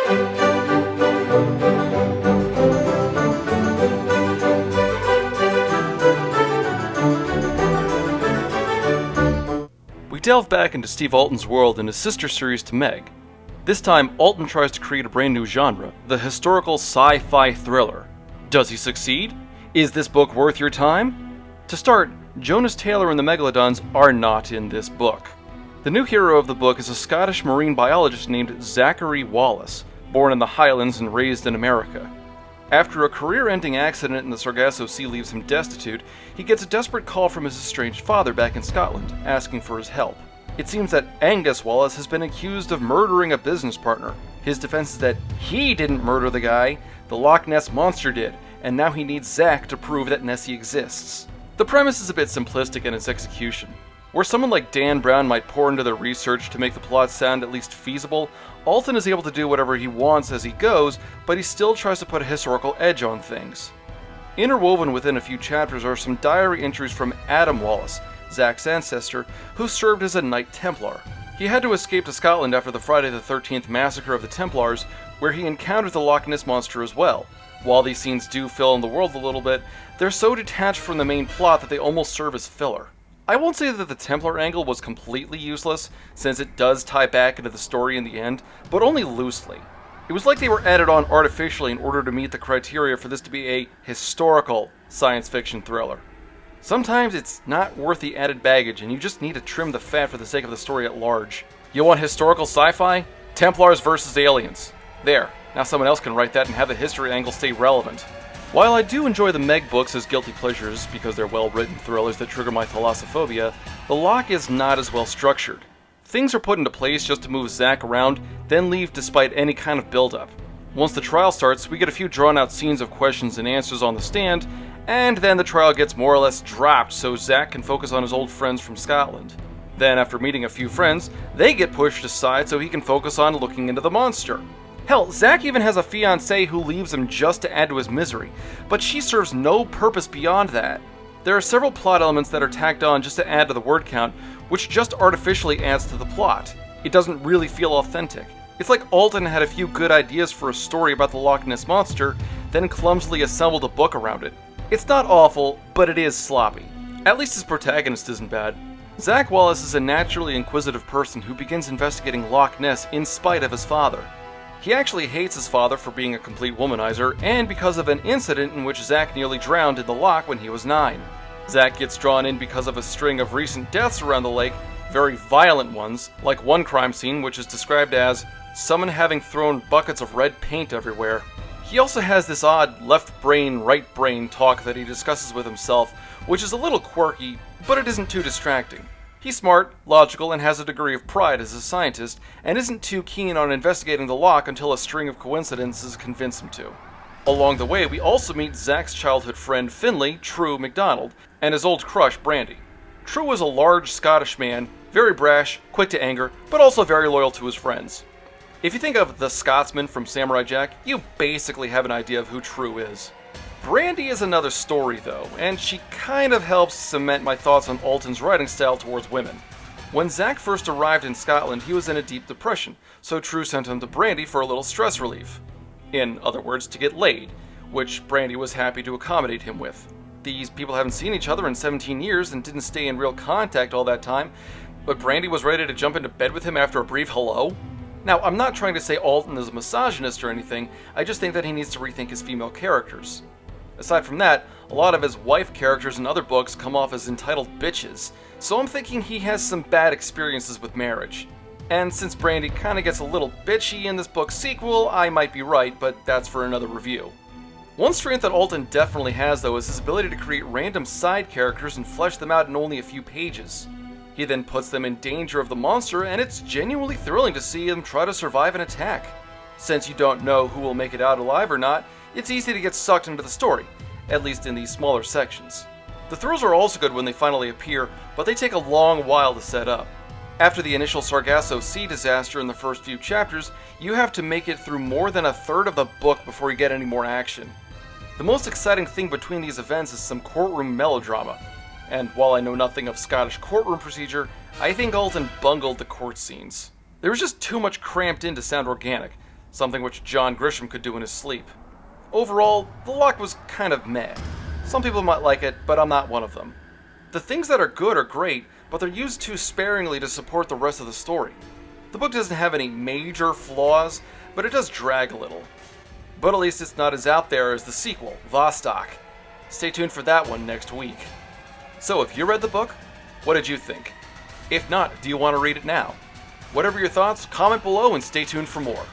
We delve back into Steve Alten's world in his sister series to Meg. This time, Alten tries to create a brand new genre, the historical sci-fi thriller. Does he succeed? Is this book worth your time? To start, Jonas Taylor and the Megalodons are not in this book. The new hero of the book is a Scottish marine biologist named Zachary Wallace, born in the Highlands and raised in America. After a career-ending accident in the Sargasso Sea leaves him destitute, he gets a desperate call from his estranged father back in Scotland, asking for his help. It seems that Angus Wallace has been accused of murdering a business partner. His defense is that he didn't murder the guy, the Loch Ness Monster did, and now he needs Zach to prove that Nessie exists. The premise is a bit simplistic in its execution. Where someone like Dan Brown might pour into their research to make the plot sound at least feasible, Alten is able to do whatever he wants as he goes, but he still tries to put a historical edge on things. Interwoven within a few chapters are some diary entries from Adam Wallace, Zach's ancestor, who served as a Knight Templar. He had to escape to Scotland after the Friday the 13th massacre of the Templars, where he encountered the Loch Ness Monster as well. While these scenes do fill in the world a little bit, they're so detached from the main plot that they almost serve as filler. I won't say that the Templar angle was completely useless, since it does tie back into the story in the end, but only loosely. It was like they were added on artificially in order to meet the criteria for this to be a historical science fiction thriller. Sometimes it's not worth the added baggage, and you just need to trim the fat for the sake of the story at large. You want historical sci-fi? Templars versus aliens. There, now someone else can write that and have the history angle stay relevant. While I do enjoy the Meg books as guilty pleasures because they're well-written thrillers that trigger my thalassophobia, the Loch is not as well structured. Things are put into place just to move Zach around, then leave despite any kind of build-up. Once the trial starts, we get a few drawn-out scenes of questions and answers on the stand, and then the trial gets more or less dropped so Zach can focus on his old friends from Scotland. Then, after meeting a few friends, they get pushed aside so he can focus on looking into the monster. Hell, Zach even has a fiancée who leaves him just to add to his misery, but she serves no purpose beyond that. There are several plot elements that are tacked on just to add to the word count, which just artificially adds to the plot. It doesn't really feel authentic. It's like Alten had a few good ideas for a story about the Loch Ness Monster, then clumsily assembled a book around it. It's not awful, but it is sloppy. At least his protagonist isn't bad. Zach Wallace is a naturally inquisitive person who begins investigating Loch Ness in spite of his father. He actually hates his father for being a complete womanizer, and because of an incident in which Zach nearly drowned in the loch when he was 9. Zach gets drawn in because of a string of recent deaths around the lake, very violent ones, like one crime scene which is described as someone having thrown buckets of red paint everywhere. He also has this odd left brain, right brain talk that he discusses with himself, which is a little quirky, but it isn't too distracting. He's smart, logical, and has a degree of pride as a scientist, and isn't too keen on investigating the loch until a string of coincidences convince him to. Along the way, we also meet Zach's childhood friend Finlay, True MacDonald, and his old crush, Brandy. True was a large Scottish man, very brash, quick to anger, but also very loyal to his friends. If you think of the Scotsman from Samurai Jack, you basically have an idea of who True is. Brandy is another story though, and she kind of helps cement my thoughts on Alten's writing style towards women. When Zach first arrived in Scotland, he was in a deep depression, so True sent him to Brandy for a little stress relief. In other words, to get laid, which Brandy was happy to accommodate him with. These people haven't seen each other in 17 years and didn't stay in real contact all that time, but Brandy was ready to jump into bed with him after a brief hello? Now, I'm not trying to say Alten is a misogynist or anything, I just think that he needs to rethink his female characters. Aside from that, a lot of his wife characters in other books come off as entitled bitches, so I'm thinking he has some bad experiences with marriage. And since Brandy kinda gets a little bitchy in this book's sequel, I might be right, but that's for another review. One strength that Alten definitely has though is his ability to create random side characters and flesh them out in only a few pages. He then puts them in danger of the monster, and it's genuinely thrilling to see them try to survive an attack. Since you don't know who will make it out alive or not, it's easy to get sucked into the story, at least in these smaller sections. The thrills are also good when they finally appear, but they take a long while to set up. After the initial Sargasso Sea disaster in the first few chapters, you have to make it through more than a third of the book before you get any more action. The most exciting thing between these events is some courtroom melodrama. And while I know nothing of Scottish courtroom procedure, I think Alten bungled the court scenes. There was just too much cramped in to sound organic. something which John Grisham could do in his sleep. Overall, the Loch was kind of meh. Some people might like it, but I'm not one of them. The things that are good are great, but they're used too sparingly to support the rest of the story. The book doesn't have any major flaws, but it does drag a little. But at least it's not as out there as the sequel, Vostok. Stay tuned for that one next week. So if you read the book, what did you think? If not, do you want to read it now? Whatever your thoughts, comment below and stay tuned for more.